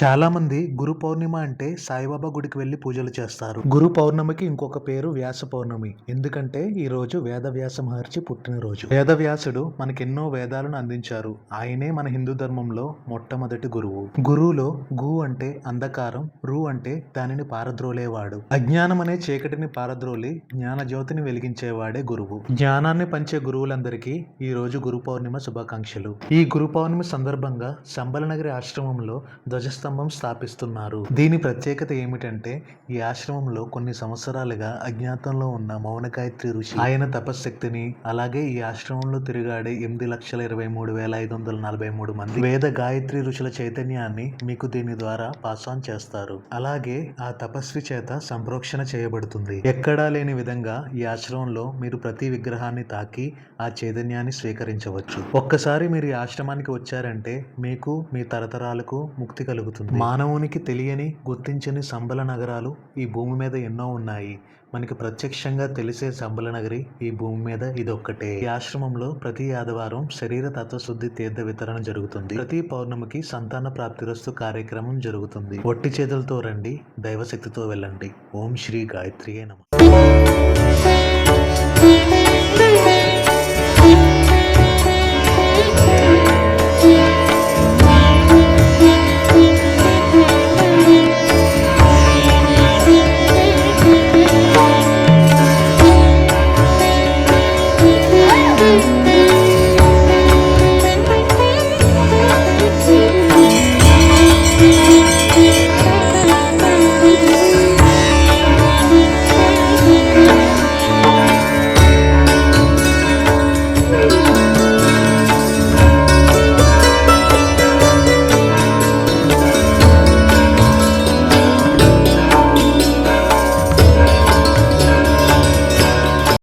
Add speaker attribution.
Speaker 1: చాలా మంది గురు పౌర్ణిమ అంటే సాయిబాబా గుడికి వెళ్లి పూజలు చేస్తారు. గురు పౌర్ణమికి ఇంకొక పేరు వ్యాస పౌర్ణమి. ఎందుకంటే ఈ రోజు వేదవ్యాస మహర్షి పుట్టినరోజు. వేదవ్యాసుడు మనకెన్నో వేదాలను అందించారు. ఆయనే మన హిందూ ధర్మంలో మొట్టమొదటి గురువు. గురువులో గు అంటే అంధకారం, రు అంటే దానిని పారద్రోలేవాడు. అజ్ఞానం అనే చీకటిని పారద్రోలి జ్ఞాన జ్యోతిని వెలిగించేవాడే గురువు. జ్ఞానాన్ని పంచే గురువులందరికీ ఈ రోజు గురు పౌర్ణిమ శుభాకాంక్షలు. ఈ గురు పౌర్ణమి సందర్భంగా సంబలనగిరి ఆశ్రమంలో ధ్వజస్తంభం స్థాపిస్తున్నారు. దీని ప్రత్యేకత ఏమిటంటే ఈ ఆశ్రమంలో కొన్ని సంవత్సరాలుగా అజ్ఞాతంలో ఉన్న మౌనగాయత్రి ఋషి ఆయన తపశ్శక్తిని, అలాగే ఈ ఆశ్రమంలో తిరిగాడే 8,23,543 మంది వేద గాయత్రి ఋషుల చైతన్యాన్ని మీకు దీని ద్వారా పాస్ ఆన్ చేస్తారు. అలాగే ఆ తపస్వి చేత సంప్రోక్షణ చేయబడుతుంది. ఎక్కడా లేని విధంగా ఈ ఆశ్రమంలో మీరు ప్రతి విగ్రహాన్ని తాకి ఆ చైతన్యాన్ని స్వీకరించవచ్చు. ఒక్కసారి మీరు ఈ ఆశ్రమానికి వచ్చారంటే మీకు మీ తరతరాలకు ముక్తి కలుగుతుంది. మానవునికి తెలియని, గుర్తించని సంబల నగరాలు ఈ భూమి మీద ఎన్నో ఉన్నాయి. మనకి ప్రత్యక్షంగా తెలిసే సంబల నగరి ఈ భూమి మీద ఇదొక్కటే. ఈ ఆశ్రమంలో ప్రతి ఆదివారం శరీర తత్వశుద్ధి తీర్థ వితరణ జరుగుతుంది. ప్రతి పౌర్ణమికి సంతాన ప్రాప్తిరస్తు కార్యక్రమం జరుగుతుంది. ఒట్టి చేతులతో రండి, దైవశక్తితో వెళ్ళండి. ఓం శ్రీ గాయత్రియే నమః.